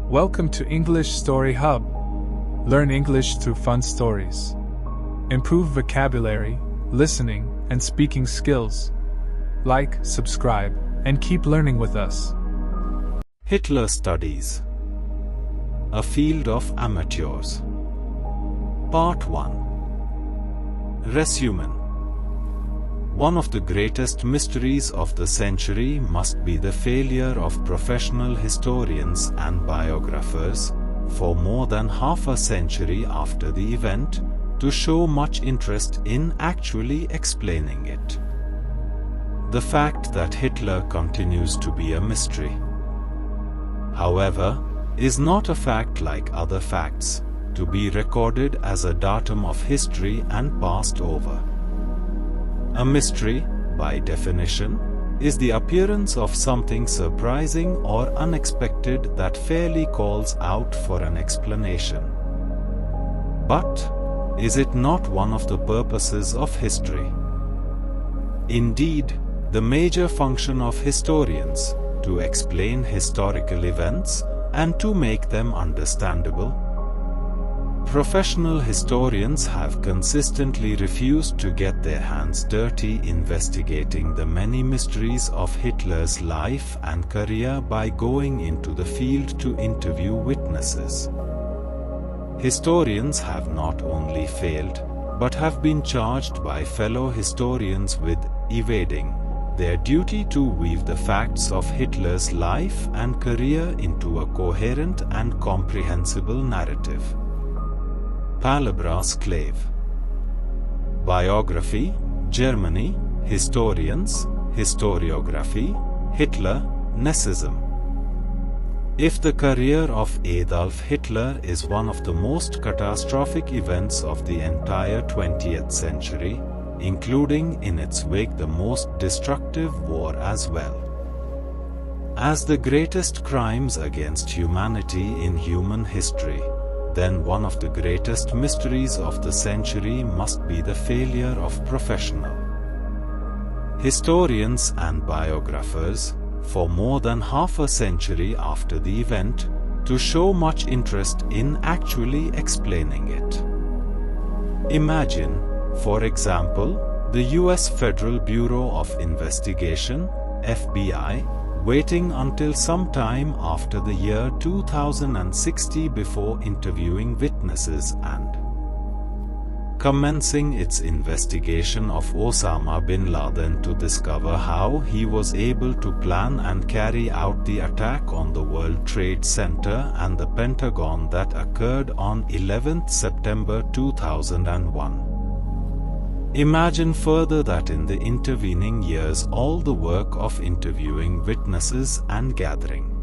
Welcome to English Story Hub. Learn English through fun stories. Improve vocabulary, listening, and speaking skills. Like, subscribe, and keep learning with us. Hitler Studies. A Field of Amateurs. Part 1. Resumen. One of the greatest mysteries of the century must be the failure of professional historians and biographers, for more than half a century after the event, to show much interest in actually explaining it. The fact that Hitler continues to be a mystery, however, is not a fact like other facts, to be recorded as a datum of history and passed over. A mystery, by definition, is the appearance of something surprising or unexpected that fairly calls out for an explanation. But, is it not one of the purposes of history? Indeed, the major function of historians, to explain historical events and to make them understandable. Professional historians have consistently refused to get their hands dirty investigating the many mysteries of Hitler's life and career by going into the field to interview witnesses. Historians have not only failed, but have been charged by fellow historians with evading their duty to weave the facts of Hitler's life and career into a coherent and comprehensible narrative. Palabra clave. Biography, Germany, historians, historiography, Hitler, Nazism. If the career of Adolf Hitler is one of the most catastrophic events of the entire 20th century, including in its wake the most destructive war as well as the greatest crimes against humanity in human history, then one of the greatest mysteries of the century must be the failure of professional historians and biographers, for more than half a century after the event, to show much interest in actually explaining it. Imagine, for example, the U.S. Federal Bureau of Investigation, FBI, waiting until some time after the year 2060 before interviewing witnesses and commencing its investigation of Osama bin Laden to discover how he was able to plan and carry out the attack on the World Trade Center and the Pentagon that occurred on 11 September 2001. Imagine further that in the intervening years all the work of interviewing witnesses and gathering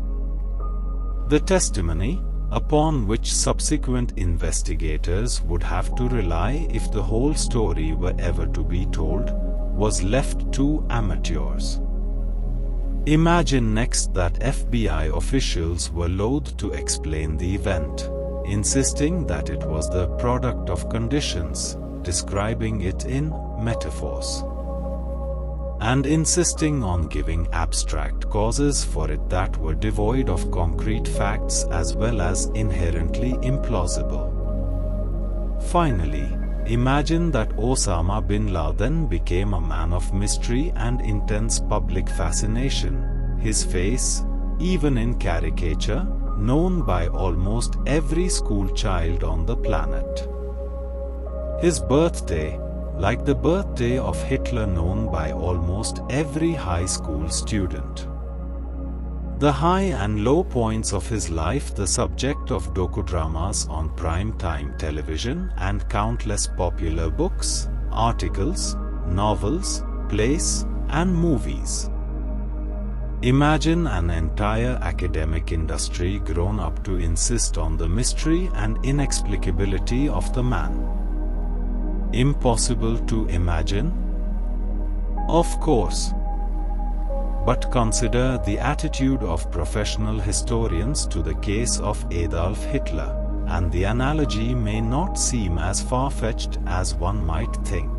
the testimony, upon which subsequent investigators would have to rely if the whole story were ever to be told, was left to amateurs. Imagine next that FBI officials were loath to explain the event, insisting that it was the product of conditions, describing it in metaphors, and insisting on giving abstract causes for it that were devoid of concrete facts as well as inherently implausible. Finally, imagine that Osama bin Laden became a man of mystery and intense public fascination, his face, even in caricature, known by almost every school child on the planet. His birthday, like the birthday of Hitler, known by almost every high school student. The high and low points of his life, the subject of docudramas on prime-time television and countless popular books, articles, novels, plays, and movies. Imagine an entire academic industry grown up to insist on the mystery and inexplicability of the man. Impossible to imagine? Of course. But consider the attitude of professional historians to the case of Adolf Hitler, and the analogy may not seem as far-fetched as one might think.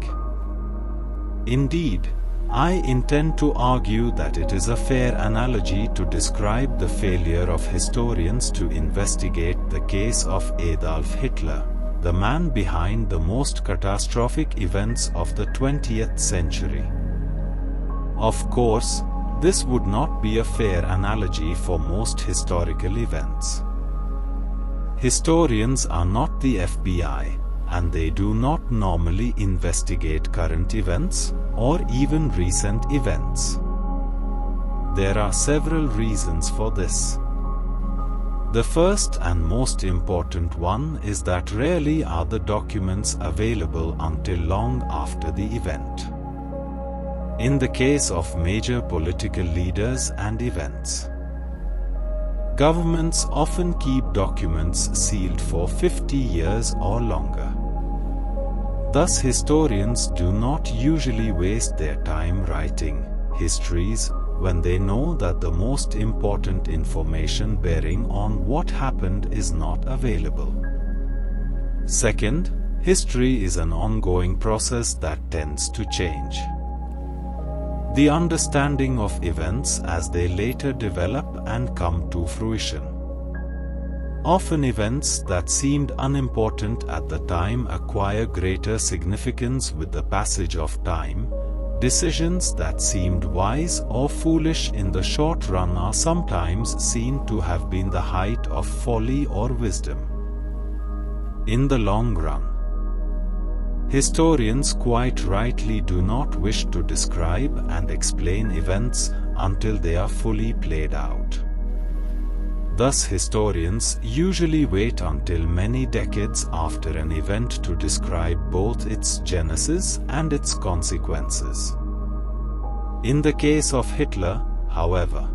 Indeed, I intend to argue that it is a fair analogy to describe the failure of historians to investigate the case of Adolf Hitler, the man behind the most catastrophic events of the 20th century. Of course, this would not be a fair analogy for most historical events. Historians are not the FBI, and they do not normally investigate current events, or even recent events. There are several reasons for this. The first and most important one is that rarely are the documents available until long after the event. In the case of major political leaders and events, governments often keep documents sealed for 50 years or longer. Thus, historians do not usually waste their time writing histories when they know that the most important information bearing on what happened is not available. Second, history is an ongoing process that tends to change. The understanding of events as they later develop and come to fruition. Often events that seemed unimportant at the time acquire greater significance with the passage of time. Decisions that seemed wise or foolish in the short run are sometimes seen to have been the height of folly or wisdom in the long run. Historians quite rightly do not wish to describe and explain events until they are fully played out. Thus, historians usually wait until many decades after an event to describe both its genesis and its consequences. In the case of Hitler, however,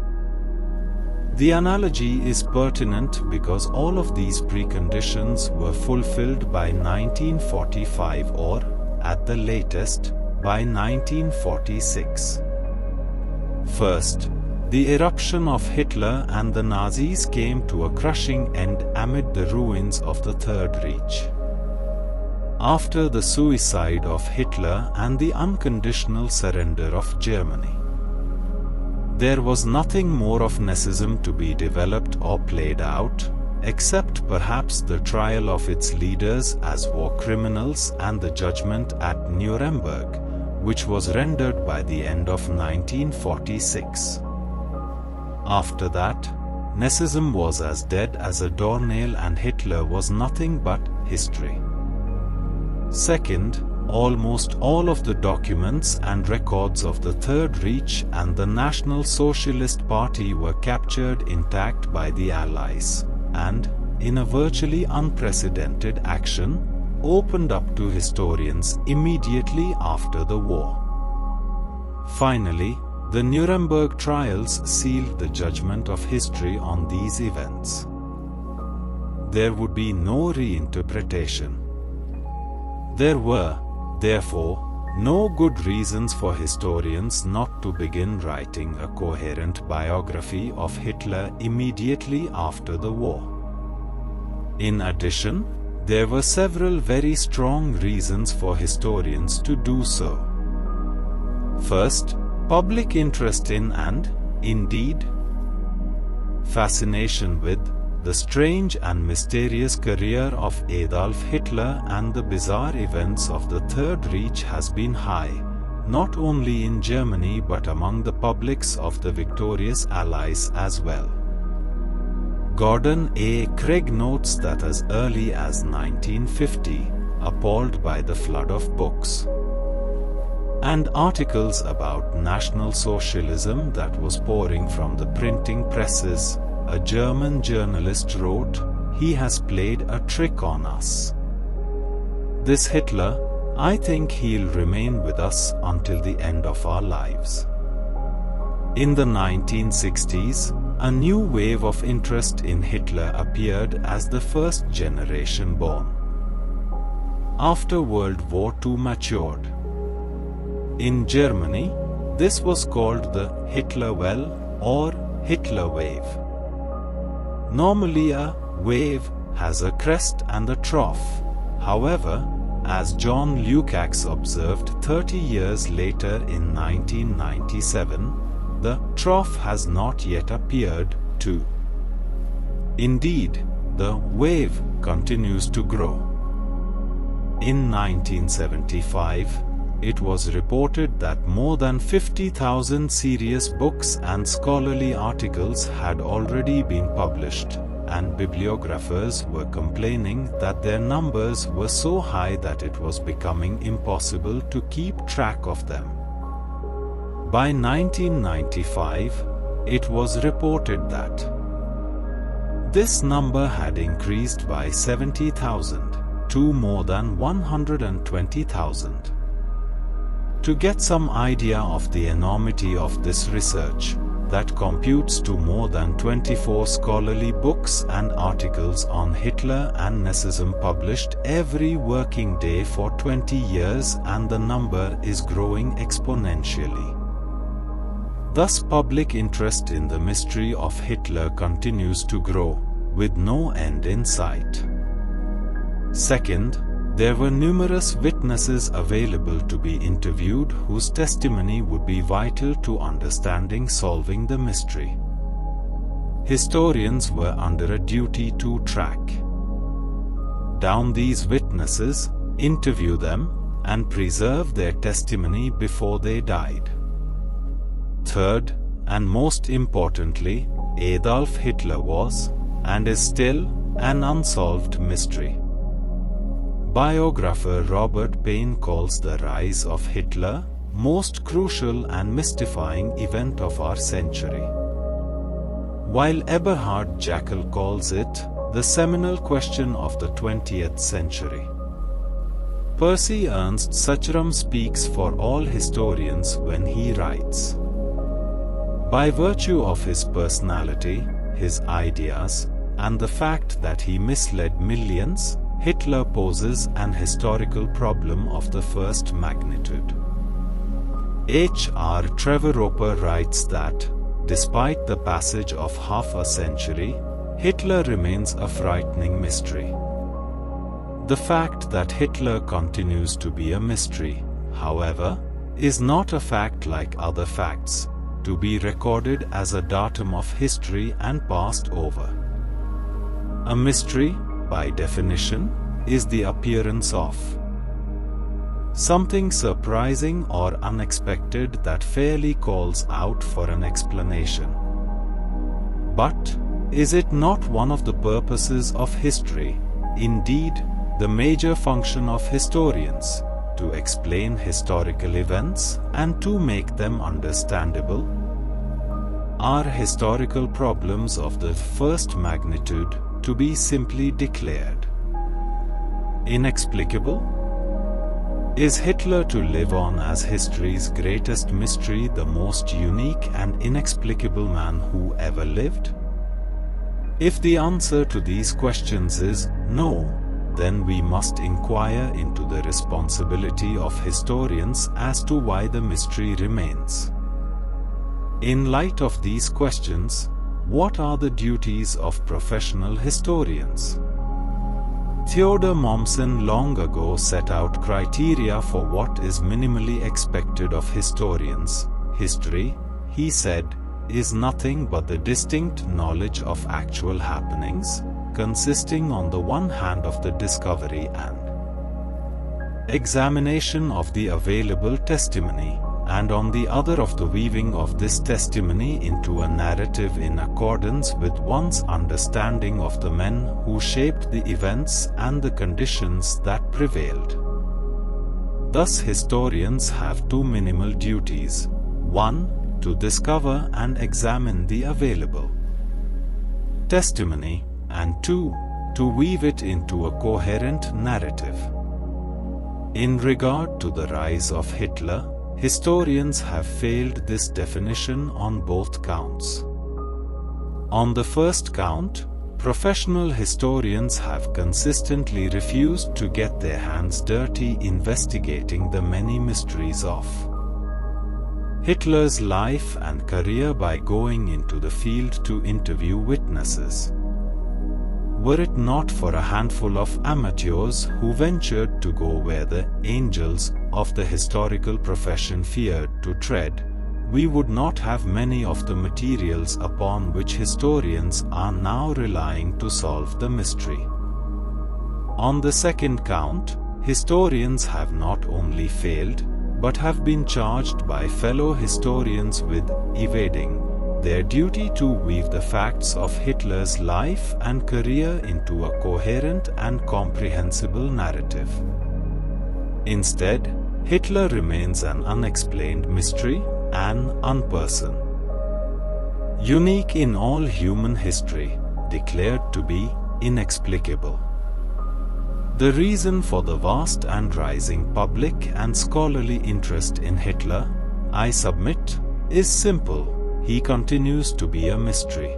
the analogy is pertinent because all of these preconditions were fulfilled by 1945 or, at the latest, by 1946. First, the eruption of Hitler and the Nazis came to a crushing end amid the ruins of the Third Reich. After the suicide of Hitler and the unconditional surrender of Germany, there was nothing more of Nazism to be developed or played out, except perhaps the trial of its leaders as war criminals and the judgment at Nuremberg, which was rendered by the end of 1946. After that, Nazism was as dead as a doornail and Hitler was nothing but history. Second, almost all of the documents and records of the Third Reich and the National Socialist Party were captured intact by the Allies, and, in a virtually unprecedented action, opened up to historians immediately after the war. Finally, the Nuremberg trials sealed the judgment of history on these events. There would be no reinterpretation. There were, therefore, no good reasons for historians not to begin writing a coherent biography of Hitler immediately after the war. In addition, there were several very strong reasons for historians to do so. First, public interest in and, indeed, fascination with the strange and mysterious career of Adolf Hitler and the bizarre events of the Third Reich has been high, not only in Germany but among the publics of the victorious Allies as well. Gordon A. Craig notes that as early as 1950, appalled by the flood of books and articles about National Socialism that was pouring from the printing presses, a German journalist wrote, "He has played a trick on us. This Hitler, I think he'll remain with us until the end of our lives." In the 1960s, a new wave of interest in Hitler appeared as the first generation born after World War II matured. In Germany, this was called the Hitlerwelle or Hitler wave. Normally a wave has a crest and a trough. However, as John Lukács observed 30 years later in 1997, the trough has not yet appeared, too. Indeed, the wave continues to grow. In 1975, it was reported that more than 50,000 serious books and scholarly articles had already been published, and bibliographers were complaining that their numbers were so high that it was becoming impossible to keep track of them. By 1995, it was reported that this number had increased by 70,000 to more than 120,000. To get some idea of the enormity of this research, that computes to more than 24 scholarly books and articles on Hitler and Nazism published every working day for 20 years, and the number is growing exponentially. Thus, public interest in the mystery of Hitler continues to grow, with no end in sight. Second, there were numerous witnesses available to be interviewed whose testimony would be vital to understanding solving the mystery. Historians were under a duty to track down these witnesses, interview them, and preserve their testimony before they died. Third, and most importantly, Adolf Hitler was, and is still, an unsolved mystery. Biographer Robert Payne calls the rise of Hitler most crucial and mystifying event of our century, while Eberhard Jäckel calls it the seminal question of the 20th century. Percy Ernst Sachram speaks for all historians when he writes, "By virtue of his personality, his ideas, and the fact that he misled millions, Hitler poses an historical problem of the first magnitude." H.R. Trevor Roper writes that, despite the passage of half a century, Hitler remains a frightening mystery. The fact that Hitler continues to be a mystery, however, is not a fact like other facts, to be recorded as a datum of history and passed over. A mystery, by definition, is the appearance of something surprising or unexpected that fairly calls out for an explanation. But, is it not one of the purposes of history, indeed, the major function of historians, to explain historical events and to make them understandable? Are historical problems of the first magnitude to be simply declared inexplicable? Is Hitler to live on as history's greatest mystery, the most unique and inexplicable man who ever lived? If the answer to these questions is no, then we must inquire into the responsibility of historians as to why the mystery remains. In light of these questions, what are the duties of professional historians? Theodor Mommsen long ago set out criteria for what is minimally expected of historians. History, he said, is nothing but the distinct knowledge of actual happenings, consisting on the one hand of the discovery and examination of the available testimony, and on the other of the weaving of this testimony into a narrative in accordance with one's understanding of the men who shaped the events and the conditions that prevailed. Thus historians have two minimal duties: 1. To discover and examine the available testimony, and 2. To weave it into a coherent narrative. In regard to the rise of Hitler, historians have failed this definition on both counts. On the first count, professional historians have consistently refused to get their hands dirty investigating the many mysteries of Hitler's life and career by going into the field to interview witnesses. were it not for a handful of amateurs who ventured to go where the angels of the historical profession feared to tread, we would not have many of the materials upon which historians are now relying to solve the mystery. On the second count, historians have not only failed, but have been charged by fellow historians with evading their duty to weave the facts of Hitler's life and career into a coherent and comprehensible narrative. Instead, Hitler remains an unexplained mystery, an unperson. Unique in all human history, declared to be inexplicable. The reason for the vast and rising public and scholarly interest in Hitler, I submit, is simple. He continues to be a mystery.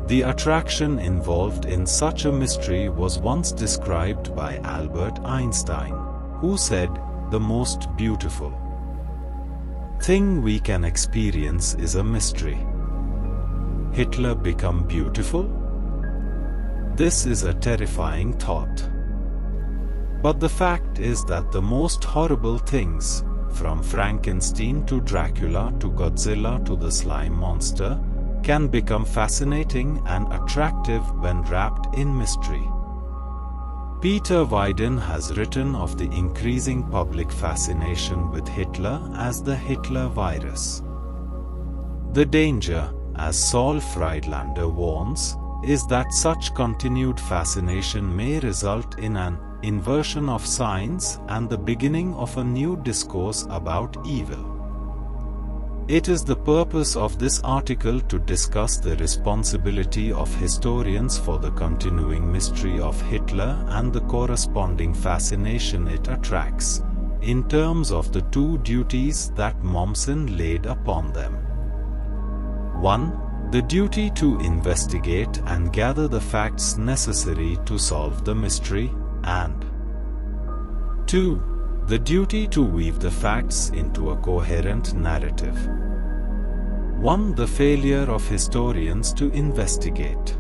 The attraction involved in such a mystery was once described by Albert Einstein, who said, "The most beautiful thing we can experience is a mystery." Hitler become beautiful? This is a terrifying thought. But the fact is that the most horrible things, from Frankenstein to Dracula to Godzilla to the slime monster, can become fascinating and attractive when wrapped in mystery. Peter Weiden has written of the increasing public fascination with Hitler as the Hitler virus. The danger, as Saul Friedlander warns, is that such continued fascination may result in an inversion of science and the beginning of a new discourse about evil. It is the purpose of this article to discuss the responsibility of historians for the continuing mystery of Hitler and the corresponding fascination it attracts, in terms of the two duties that Mommsen laid upon them. 1. The duty to investigate and gather the facts necessary to solve the mystery, and 2. The duty to weave the facts into a coherent narrative. 1. The failure of historians to investigate.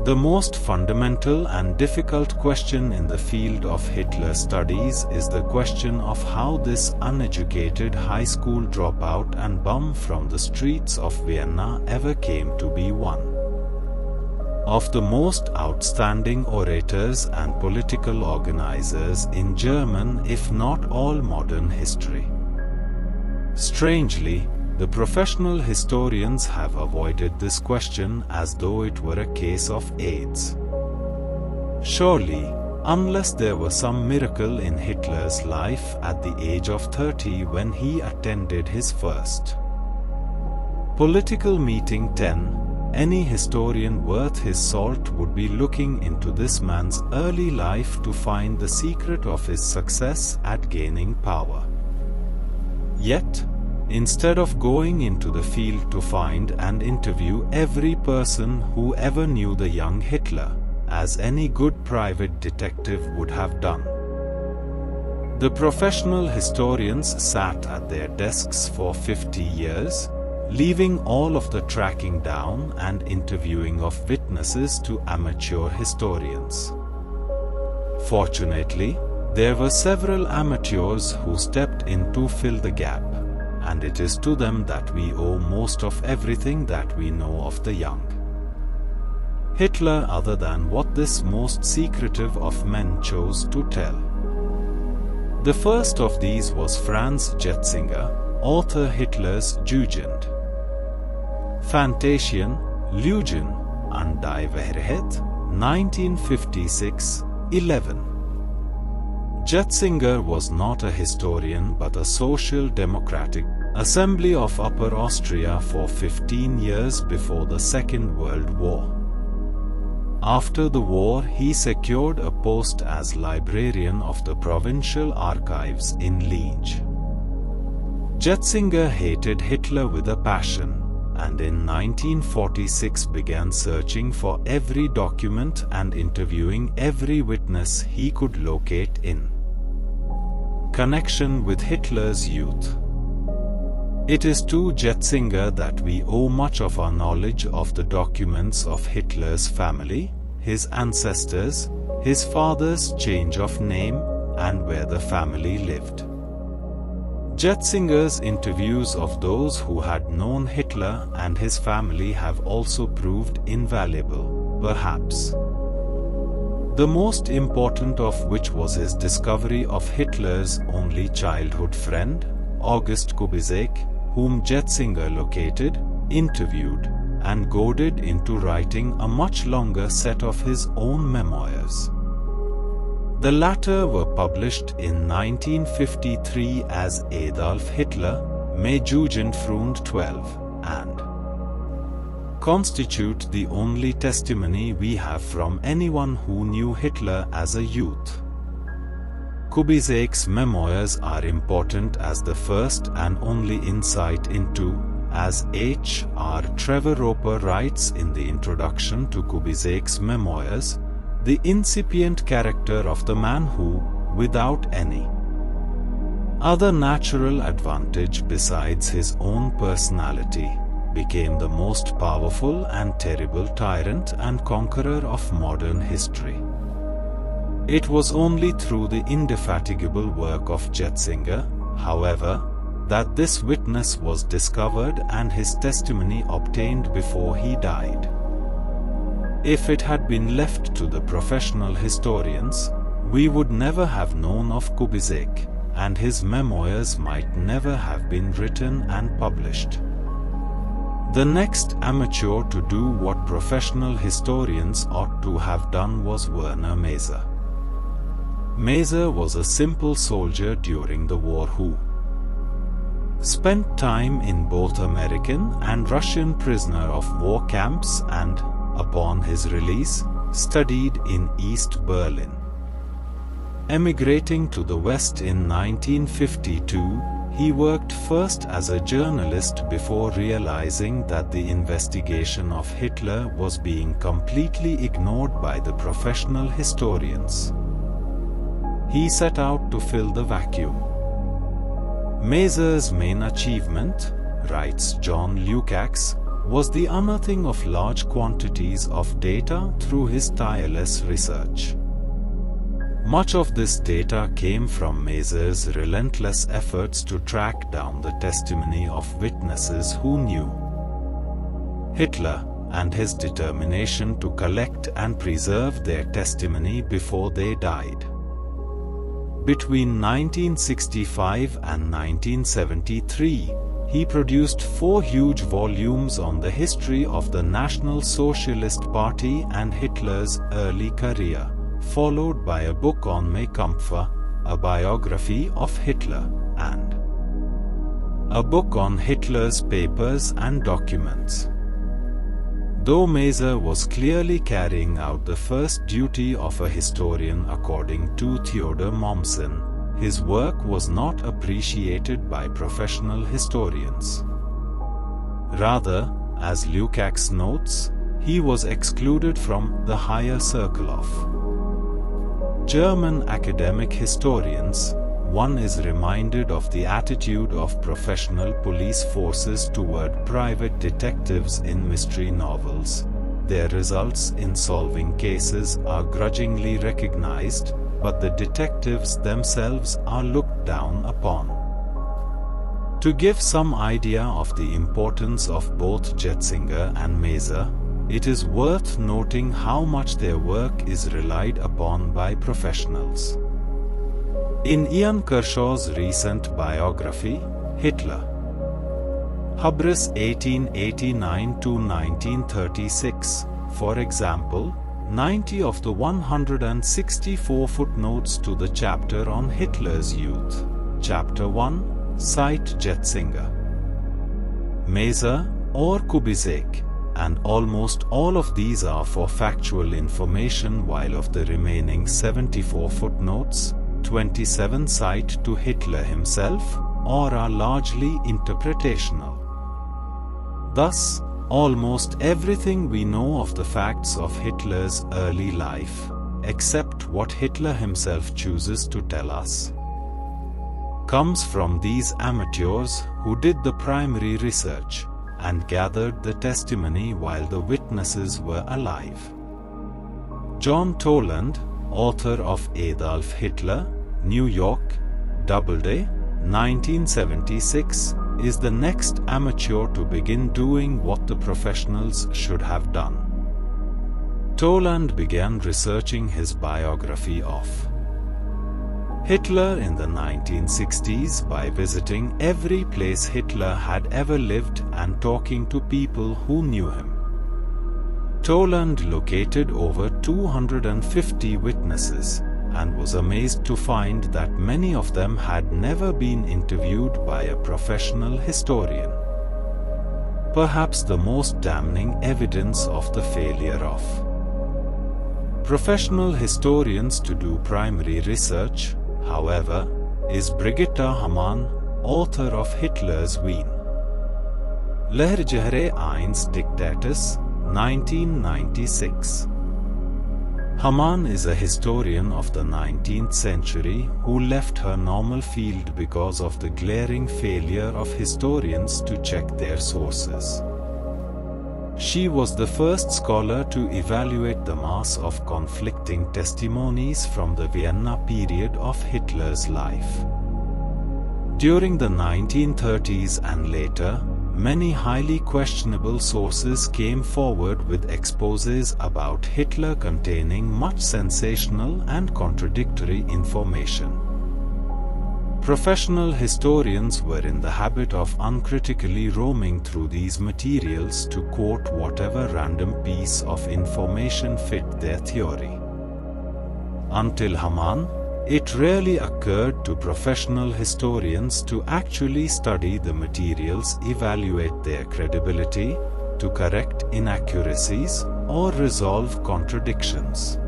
The most fundamental and difficult question in the field of Hitler studies is the question of how this uneducated high school dropout and bum from the streets of Vienna ever came to be one of the most outstanding orators and political organizers in German, if not all modern history. Strangely, the professional historians have avoided this question as though it were a case of AIDS. Surely, unless there was some miracle in Hitler's life at the age of 30 when he attended his first political meeting 10, any historian worth his salt would be looking into this man's early life to find the secret of his success at gaining power. Yet, instead of going into the field to find and interview every person who ever knew the young Hitler, as any good private detective would have done, the professional historians sat at their desks for 50 years, leaving all of the tracking down and interviewing of witnesses to amateur historians. Fortunately, there were several amateurs who stepped in to fill the gap, and it is to them that we owe most of everything that we know of the young Hitler, other than what this most secretive of men chose to tell. The first of these was Franz Jetzinger, author Hitler's Jugend, Fantasien, Lügen und die Wahrheit, 1956-11. Jetzinger was not a historian but a Social Democratic Assembly of Upper Austria for 15 years before the Second World War. After the war, he secured a post as librarian of the provincial archives in Liege. Jetzinger hated Hitler with a passion, and in 1946 began searching for every document and interviewing every witness he could locate in connection with Hitler's youth. It is to Jetzinger that we owe much of our knowledge of the documents of Hitler's family, his ancestors, his father's change of name, and where the family lived. Jetzinger's interviews of those who had known Hitler and his family have also proved invaluable, perhaps. The most important of which was his discovery of Hitler's only childhood friend, August Kubizek, whom Jetzinger located, interviewed, and goaded into writing a much longer set of his own memoirs. The latter were published in 1953 as Adolf Hitler, May Jugendfreund 12, and constitute the only testimony we have from anyone who knew Hitler as a youth. Kubizek's memoirs are important as the first and only insight into, as H.R. Trevor Roper writes in the introduction to Kubizek's memoirs, the incipient character of the man who, without any other natural advantage besides his own personality, became the most powerful and terrible tyrant and conqueror of modern history. It was only through the indefatigable work of Jetzinger, however, that this witness was discovered and his testimony obtained before he died. If it had been left to the professional historians, we would never have known of Kubizek, and his memoirs might never have been written and published. The next amateur to do what professional historians ought to have done was Werner Maser. Maser was a simple soldier during the war who spent time in both American and Russian prisoner of war camps and, upon his release, studied in East Berlin. Emigrating to the West in 1952, he worked first as a journalist before realizing that the investigation of Hitler was being completely ignored by the professional historians. He set out to fill the vacuum. Maser's main achievement, writes John Lukács, was the unearthing of large quantities of data through his tireless research. Much of this data came from Maser's relentless efforts to track down the testimony of witnesses who knew Hitler, and his determination to collect and preserve their testimony before they died. Between 1965 and 1973, he produced 4 huge volumes on the history of the National Socialist Party and Hitler's early career, followed by a book on Mein Kampf, a biography of Hitler, and a book on Hitler's papers and documents. Though Maser was clearly carrying out the first duty of a historian according to Theodor Mommsen, his work was not appreciated by professional historians. Rather, as Lukács notes, he was excluded from the higher circle of German academic historians. One is reminded of the attitude of professional police forces toward private detectives in mystery novels. Their results in solving cases are grudgingly recognized, but the detectives themselves are looked down upon. To give some idea of the importance of both Jetzinger and Maser, it is worth noting how much their work is relied upon by professionals. In Ian Kershaw's recent biography, Hitler, Hubris 1889–1936, for example, 90 of the 164 footnotes to the chapter on Hitler's youth, Chapter 1, cite Jetzinger, Maser, or Kubizek, and almost all of these are for factual information, while of the remaining 74 footnotes, 27 cite to Hitler himself, or are largely interpretational. Thus, almost everything we know of the facts of Hitler's early life, except what Hitler himself chooses to tell us, comes from these amateurs who did the primary research and gathered the testimony while the witnesses were alive. John Toland, author of Adolf Hitler, New York, Doubleday, 1976, is the next amateur to begin doing what the professionals should have done. Toland began researching his biography of Hitler in the 1960s by visiting every place Hitler had ever lived and talking to people who knew him. Toland located over 250 witnesses and was amazed to find that many of them had never been interviewed by a professional historian. Perhaps the most damning evidence of the failure of professional historians to do primary research, however, is Brigitta Hamann, author of Hitler's Wien. Lehrjahre eines Diktators, 1996. Hamann is a historian of the 19th century who left her normal field because of the glaring failure of historians to check their sources. She was the first scholar to evaluate the mass of conflicting testimonies from the Vienna period of Hitler's life. During the 1930s and later, many highly questionable sources came forward with exposés about Hitler containing much sensational and contradictory information. Professional historians were in the habit of uncritically roaming through these materials to quote whatever random piece of information fit their theory. Until Hamann, it rarely occurred to professional historians to actually study the materials, evaluate their credibility, to correct inaccuracies, or resolve contradictions.